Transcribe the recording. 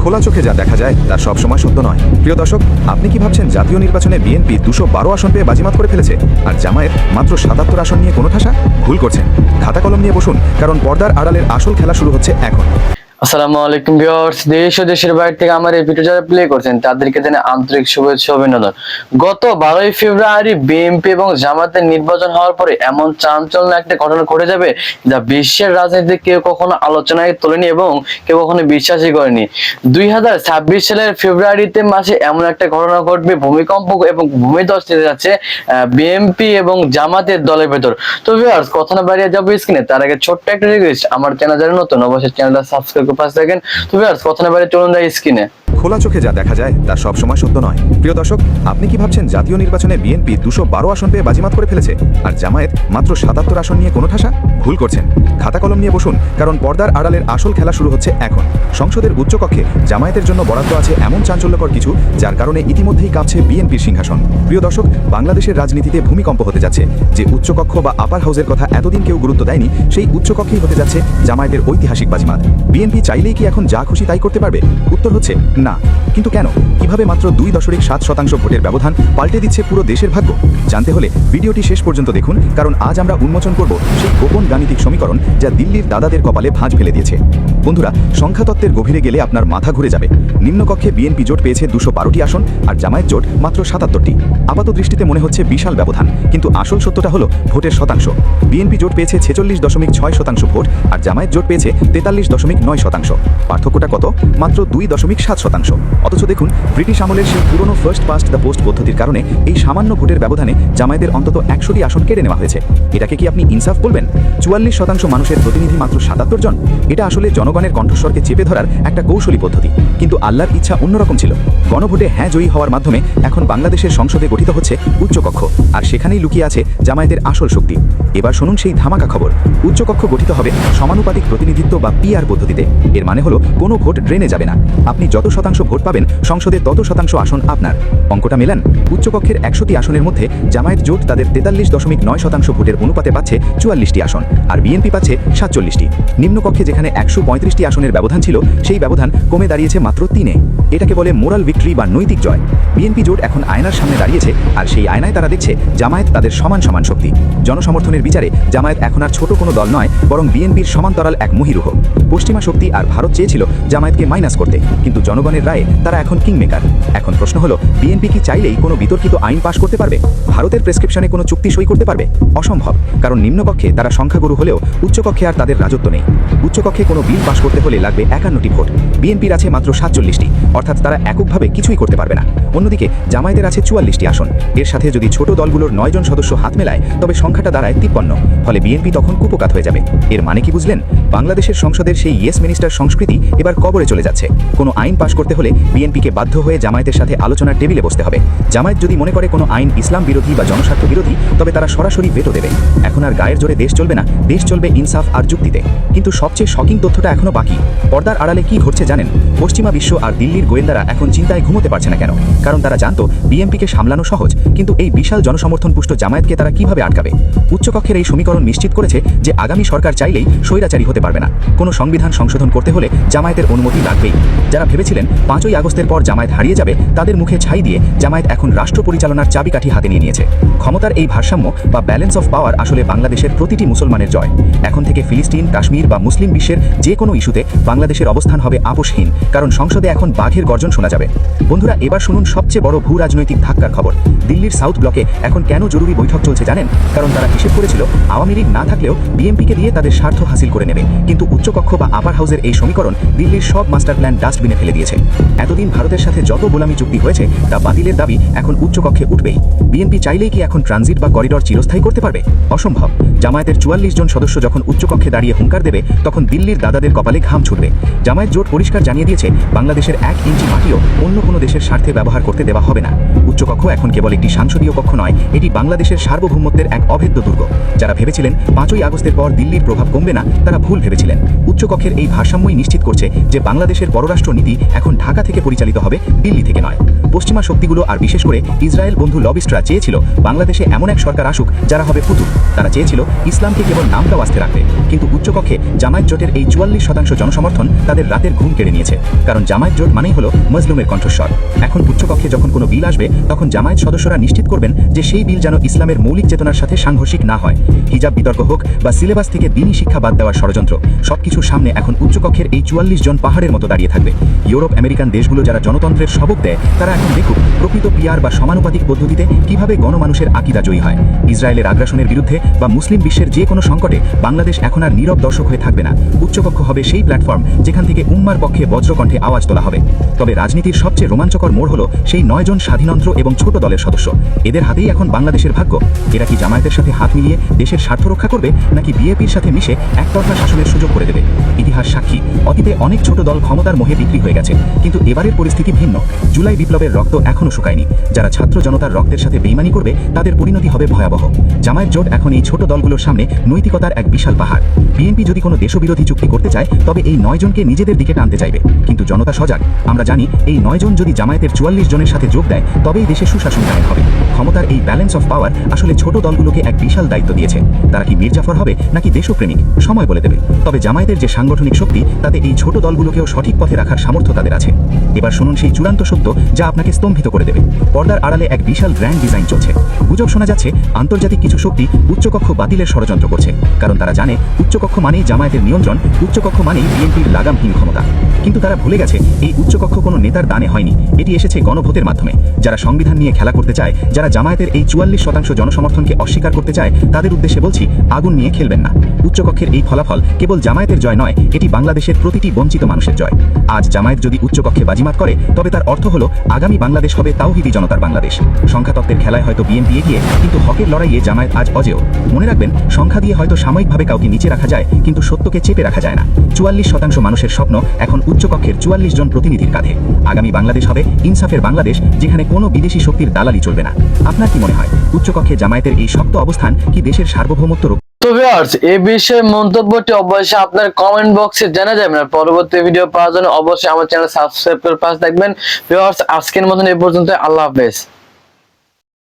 খোলা চোখে যা দেখা যায় তা সবসময় সত্য নয়। প্রিয় দর্শক, আপনি কি ভাবছেন জাতীয় নির্বাচনে বিএনপি 212 আসন পেয়ে বাজিমাত করে ফেলেছে আর জামায়াত মাত্র 77 আসন নিয়ে কোনো ঠাসা? ভুল করছেন। খাতা কলম নিয়ে বসুন, কারণ পর্দার আড়ালের আসল খেলা শুরু হচ্ছে এখন। আসসালামু আলাইকুম ভিউয়ার্স, দেশ ও দেশের বাইরে থেকে আমার এই ভিডিও যারা প্লে করছেন তাদেরকে জানাই আন্তরিক শুভেচ্ছা অভিনন্দন। গত 12ই ফেব্রুয়ারি বিএনপি এবং জামায়াতের নির্বাচন হওয়ার পরে এমন চাঞ্চল্য একটা ঘটনা ঘটে যাবে যা বিশ্বের রাজনীতিতে কেউ কখনো আলোচনায় তোলেনি এবং কেউ কখনো বিশ্বাসই করেনি। 2026 সালের ফেব্রুয়ারিতে মাসে এমন একটা ঘটনা ঘটবে, ভূমিকম্প এবং ভূমিধস হতে যাচ্ছে বিএনপি এবং জামাতের দলের ভেতর। তো ভিউয়ার্স, কথা না বাড়িয়ে যাবো স্ক্রিনে, তার আগে ছোট্ট একটা রিকোয়েস্ট, আমার চ্যানেল যারা নতুন অবশ্যই চ্যানেলটা সাবস্ক্রাইব করে পাশে থাকেন। তো ভিউয়ার্স, কথা না বাড়িয়ে চলুন যাই স্ক্রিনে। খোলা চোখে যা দেখা যায় তা সবসময় সত্য নয়। প্রিয় দর্শক, আপনি কি ভাবছেন জাতীয় নির্বাচনে বিএনপি 212 আসন পেয়ে বাজিমাত করে ফেলেছে আর জামায়াত মাত্র 77 আসন নিয়ে কোনো ঠাসা? ভুল করছেন। খাতা কলম নিয়ে বসুন, কারণ পর্দার আড়ালের আসল খেলা শুরু হচ্ছে এখন। সংসদের উচ্চকক্ষে জামায়াতের জন্য বরাদ্দ আছে এমন চাঞ্চল্যকর কিছু, যার কারণে ইতিমধ্যেই কাঁপছে বিএনপির সিংহাসন। প্রিয় দর্শক, বাংলাদেশের রাজনীতিতে ভূমিকম্প হতে যাচ্ছে। যে উচ্চকক্ষ বা আপার হাউসের কথা এতদিন কেউ গুরুত্ব দেয়নি, সেই উচ্চকক্ষেই হতে যাচ্ছে জামায়াতের ঐতিহাসিক বাজিমাত। বিএনপি চাইলেই কি এখন যা খুশি তাই করতে পারবে? উত্তর হচ্ছে না। কিন্তু কেন? কিভাবে মাত্র 2.7% ভোটের ব্যবধান পাল্টে দিচ্ছে পুরো দেশের ভাগ্য? জানতে হলে ভিডিওটি শেষ পর্যন্ত দেখুন, কারণ আজ আমরা উন্মোচন করব সেই গোপন গাণিতিক সমীকরণ যা দিল্লির দাদাদের কপালে ভাঁজ ফেলে দিয়েছে। বন্ধুরা, সংখ্যাতত্ত্বের গভীরে গেলে আপনার মাথা ঘুরে যাবে। নিম্নকক্ষে বিএনপি জোট পেয়েছে 212টি আসন আর জামায়াত জোট মাত্র 77টি। আপাত দৃষ্টিতে মনে হচ্ছে বিশাল ব্যবধান, কিন্তু আসল সত্যটা হলো ভোটের শতাংশ। বিএনপি জোট পেয়েছে 46.6% ভোট আর জামায়াত জোট পেয়েছে 43.9%। পার্থক্যটা কত? মাত্র 2.7%। অথচ দেখুন, ব্রিটিশ আমলের সেই পুরনো ফার্স্ট পাস্ট দ্য পোস্ট পদ্ধতির কারণে এই সামান্য ভোটের ব্যবধানে জামায়াতের অন্তত 100টি আসন কেড়ে নেওয়া হয়েছে। এটাকে কি আপনি ইনসাফ বলবেন? 44% মানুষের প্রতিনিধি মাত্র 77 জন। এটা আসলে জনগণের কণ্ঠস্বরকে চেপে ধরার একটা কৌশলী পদ্ধতি, কিন্তু আল্লাহর ইচ্ছা অন্যরকম ছিল। গণভোটে হ্যাঁ জয়ী হওয়ার মাধ্যমে এখন বাংলাদেশের সংসদে গঠিত হচ্ছে উচ্চকক্ষ, আর সেখানেই লুকিয়ে আছে জামায়াতের আসল শক্তি। এবার শুনুন সেই ধামাকা খবর। উচ্চকক্ষ গঠিত হবে সমানুপাতিক প্রতিনিধিত্ব বা পিআর পদ্ধতিতে। এর মানে হলো কোনো ভোট ড্রেনে যাবে না। আপনি যত শতাংশ ভোট পাবেন, সংসদে তত শতাংশ আসন আপনার। অঙ্কটা মেলান। উচ্চকক্ষের 100টি আসনের মধ্যে জামায়াত জোট তাদের 43.9% ভোটের অনুপাতে পাচ্ছে 44টি আসন, আর বিএনপি পাচ্ছে 47টি। নিম্নকক্ষে যেখানে 135টি আসনের ব্যবধান ছিল, সেই ব্যবধান কমে দাঁড়িয়েছে মাত্র 3-এ। এটাকে বলে মোরাল ভিক্টরি বা নৈতিক জয়। বিএনপি জোট এখন আয়নার সামনে দাঁড়িয়েছে, আর সেই আয়নায় তারা দেখছে জামায়াত তাদের সমান সমান শক্তি। জনসমর্থনের বিচারে জামায়াত এখন আর ছোট কোনো দল নয়, বরং বিএনপির সমান্তরাল এক মহীরুহ। পশ্চিমা শক্তি আর ভারত চেয়েছিল জামায়াতকে মাইনাস করতে, কিন্তু জনগণের রায়ে তারা এখন কিংমেকার। এখন প্রশ্ন হলো, বিএনপি কি চাইলেই কোনো বিতর্কিত আইন পাশ করতে পারবে? ভারতের প্রেসক্রিপশনে কোনো চুক্তি সই করতে পারবে? অসম্ভব, কারণ নিম্নকক্ষে তারা সংখ্যাগুরু হলেও উচ্চকক্ষে আর তাদের রাজত্ব নেই। উচ্চকক্ষে কোনো বিল পাশ করতে হলে লাগবে 51টি ভোট। বিএনপির আছে মাত্র 47টি, অর্থাৎ তারা এককভাবে কিছুই করতে পারবে না। অন্যদিকে জামায়াতের আছে 44টি আসন। এর সাথে যদি ছোট দলগুলোর 9 জন সদস্য হাত মেলায়, তবে সংখ্যাটা দাঁড়ায় 53। ফলে বিএনপি তখন কুপোকাত হয়ে যাবে। এর মানে কি বুঝলেন? বাংলাদেশের সংসদের সেই ইয়েস মিনিস্টার সংস্কৃতি এবার কবরে চলে যাচ্ছে। কোনো আইন পাশ করতে হলে বিএনপিকে বাধ্য হয়ে জামায়াতের সাথে আলোচনার টেবিলে বসতে হবে। জামায়াত যদি মনে করে কোনো আইন ইসলাম বিরোধী বা জনস্বার্থ বিরোধী, তবে তারা সরাসরি ভেটো দেবে। এখন আর গায়ের জোরে দেশ চলবে না, দেশ চলবে ইনসাফ আর যুক্তিতে। কিন্তু সবচেয়ে শকিং তথ্যটা এখনো বাকি। পর্দার আড়ালে কি ঘটছে জানেন? পশ্চিমা বিশ্ব আর দিল্লির গোয়েন্দারা এখন চিন্তায় ঘুমোতে পারছে না। কেন? কারণ তারা জানতো বিএনপিকে সামলানো সহজ, কিন্তু এই বিশাল জনসমর্থন পুষ্ট জামায়াতকে তারা কিভাবে আটকাবে। উচ্চকক্ষের এই সমীকরণ নিশ্চিত করেছে যে আগামী সরকার চাইলেই স্বৈরাচারী হতে পারবে না। কোনো সংবিধান সংশোধন করতে হলে জামায়াতের অনুমতি লাগবেই। যারা ভেবেছিলেন 5ই আগস্টের পর জামায়াত হারিয়ে যাবে, তাদের মুখে ছাই দিয়ে জামায়াত এখন রাষ্ট্র পরিচালনার চাবিকাঠি হাতে নিয়ে নিয়েছে। ক্ষমতার এই ভারসাম্য বা ব্যালেন্স অফ পাওয়ার আসলে বাংলাদেশের প্রতিটি মুসলমানের জয়। এখন থেকে ফিলিস্তিন, কাশ্মীর বা মুসলিম বিশ্বের যে কোনো ইস্যুতে বাংলাদেশের অবস্থান হবে আপোষহীন, কারণ সংসদে এখন বাঘের গর্জন শোনা যাবে। বন্ধুরা, এবার শুনুন সবচেয়ে বড় ভূ রাজনৈতিক ধাক্কার খবর। দিল্লির সাউথ ব্লকে এখন কেন জরুরি বৈঠক চলছে জানেন? কারণ তারা হিসেব করেছিল আওয়ামী লীগ না থাকলেও বিএনপিকে দিয়ে তাদের স্বার্থ হাসিল করে নেবে। কিন্তু উচ্চকক্ষ বা আপার হাউসের এই সমীকরণ দিল্লির সব মাস্টার প্ল্যান ডাস্টবিনে ফেলে দিয়েছে। এতদিন ভারতের সাথে যত গোলামি চুক্তি হয়েছে তা বাতিলের দাবি এখন উচ্চকক্ষে উঠবেই। বিএনপি চাইলেই কি এখন ট্রানজিট বা করিডর চিরস্থায়ী করতে পারবে? অসম্ভব। জামায়াতের 44 জন সদস্য যখন উচ্চকক্ষে দাঁড়িয়ে হুঙ্কার দেবে, তখন দিল্লির দাদাদের কপালে ঘাম ছুটবে। জামায়াত জোট পরিষ্কার জানিয়ে দিয়েছে বাংলাদেশের 1 ইঞ্চি মাটিও অন্য কোনো দেশের স্বার্থে ব্যবহার করতে দেওয়া হবে না। উচ্চকক্ষ এখন কেবল একটি সাংসদীয় কক্ষ নয়, এটি বাংলাদেশের সার্বভৌমত্বের এক অভেদ্য দুর্গ। যারা ভেবেছিলেন 5ই আগস্টের পর দিল্লির প্রভাব কমবে না, তারা ভুল ভেবেছিলেন। উচ্চকক্ষের এই ভারসাম্যই নিশ্চিত করছে যে বাংলাদেশের পররাষ্ট্র নীতি এখন ঢাকা থেকে পরিচালিত হবে, দিল্লি থেকে নয়। পশ্চিমা শক্তিগুলো আর বিশেষ করে ইসরায়েল বন্ধু লবিস্টরা চেয়েছিল বাংলাদেশে এমন এক সরকার আসুক যারা হবে ফুতুর। তারা চেয়েছিল ইসলামকে কেবল নামটা বাঁচতে রাখতে, কিন্তু উচ্চকক্ষে জামায়াত জোটের এই 44% জনসমর্থন তাদের রাতের ঘুম কেড়ে নিয়েছে। কারণ জামায়াত জোট মানেই হলো মজলুমের কণ্ঠস্বর। এখন উচ্চকক্ষে যখন কোনো বিল আসবে তখন জামায়াত সদস্যরা নিশ্চিত করবেন যে সেই বিল যেন ইসলামের মৌলিক চেতনার সাথে সাংঘর্ষিক না হয়। হিজাব বিতর্ক হোক বা সিলেবাস থেকে দিনী শিক্ষা বাদ দেওয়ার ষড়যন্ত্র, সবকিছুর সামনে এখন উচ্চকক্ষের এই 44 জন পাহাড়ের মতো দাঁড়িয়ে থাকবে। ইউরোপ আমেরিকান দেশগুলো যারা জনতন্ত্রের সবক দেয় তারা এখন দেখুক প্রকৃত পিয়ার বা সমানুপাতিক পদ্ধতিতে কিভাবে গণমানুষের আকিদা জয়ী হয়। ইসরায়েলের আগ্রাসনের বিরুদ্ধে বা মুসলিম বিশ্বের যে কোনো সংকটে বাংলাদেশ এখন আর নীরব দর্শক হয়ে থাকবে না। উচ্চকক্ষ হবে সেই প্ল্যাটফর্ম যেখান থেকে উম্মার পক্ষে বজ্রকণ্ঠে আওয়াজ তোলা হবে। তবে রাজনীতির সবচেয়ে রোমাঞ্চকর মোড় হলো সেই 9 জন স্বাধীনন্ত্র এবং ছোট দলের সদস্য। এদের হাতেই এখন বাংলাদেশের ভাগ্য। এরা কি জামায়াতের সাথে হাত মিলিয়ে দেশের স্বার্থ রক্ষা করবে, নাকি বিএপির সাথে মিশে একতরফা শাসনের সুযোগ করে দেবে? ইতিহাস সাক্ষী, অতীতে অনেক ছোট দল ক্ষমতার মোহে বিক্রি হয়ে গেছে, কিন্তু এবারের পরিস্থিতি ভিন্ন। জুলাই বিপ্লবের রক্ত এখনও শুকায়নি। যারা ছাত্র জনতার রক্তের সাথে বেইমানি করবে তাদের পরিণতি হবে ভয়াবহ। জামায়াত জোট এখন এই ছোট দলগুলোর সামনে নৈতিকতার এক বিশাল পাহাড়। বিএনপি যদি কোনো দেশবিরোধী চুক্তি করতে চায় তবে এই 9 জনকে নিজেদের দিকে টানতে চাইবে, কিন্তু জনতা সজাগ। আমরা জানি এই 9 জন যদি জামায়াতের 44 জনের সাথে যোগ দেয় তবেই দেশে সুশাসন কায়েম হবে। ক্ষমতার এই ব্যালেন্স অফ পাওয়ার আসলে ছোট দলগুলোকে এক বিশাল দায়িত্ব দিয়েছে। তারা কি মির্জাফর হবে নাকি দেশপ্রেমিক, সময় বলে দেবে। তবে জামায়াতের যে সাংগঠনিক শক্তি, তাতে এই ছোট দলগুলোকেও সঠিক পথে রাখার সামর্থ্য তাদের আছে। এবার শুনুন সেই চূড়ান্ত সত্য যা আপনাকে স্তম্ভিত করে দেবে। পর্দার আড়ালে এক বিশাল গ্র্যান্ড ডিজাইন চলছে। গুজব শোনা যাচ্ছে আন্তর্জাতিক কিছু শক্তি উচ্চকক্ষ বাতিলের ষড়যন্ত্র করছে, কারণ তারা জানে উচ্চকক্ষ মানেই জামায়াতের নিয়ন্ত্রণ, উচ্চকক্ষ মানেই বিএনপির লাগামহীন ক্ষমতা। কিন্তু তারা ভুলে গেছে এই উচ্চকক্ষ কোনো নেতার দানে হয়নি, এটি এসেছে গণভোটের মাধ্যমে। যারা সংবিধান নিয়ে খেলা করতে চায়, যারা জামায়াতের এই 44% জনসমর্থনকে অস্বীকার করতে চায়, তাদের উদ্দেশ্যে বলছি, আগুন নিয়ে খেলবেন না। উচ্চকক্ষের এই ফলাফল কেবল জামায়াতের জয় নয়, এটি বাংলাদেশের প্রতিটি বঞ্চিত মানুষের জয়। আজ জামায়াত যদি উচ্চকক্ষে বাজিমাত করে তবে তার অর্থ হলো আগামী বাংলাদেশ হবে তাওহিদি জনতার বাংলাদেশ। সংখ্যাতত্ত্বের খেলায় হয়তো বিএনপি এগিয়ে, কিন্তু হকের লড়াইয়ে জামায়াত আজ অজেয়। মনে রাখবেন, সংখ্যা দিয়ে হয়তো সাময়িকভাবে কাউকে নিচে রাখা যায়, কিন্তু সত্যকে চেপে রাখা যায় না। 44% মানুষের স্বপ্ন এখন উচ্চকক্ষের 44 জন প্রতিনিধির কাঁধে। আগামী বাংলাদেশ হবে ইনসাফের বাংলাদেশ, যেখানে কোনো বিদেশি শক্তির দালালি চলবে না। আপনার কি মনে হয়, উচ্চকক্ষে জামায়াতের এই শক্ত অবস্থান কি দেশের সার্বভৌমত্ব? তো ভিউয়ার্স, এই বিষয়ে মন্তব্যটি অবশ্যই আপনার কমেন্ট বক্সে জানা যাবেন। আর পরবর্তী ভিডিও পাওয়ার জন্য অবশ্যই আমার চ্যানেল সাবস্ক্রাইব করে পাশে থাকবেন। ভিউয়ার্স, আজকের মতন এই পর্যন্ত। আল্লাহ হাফেজ।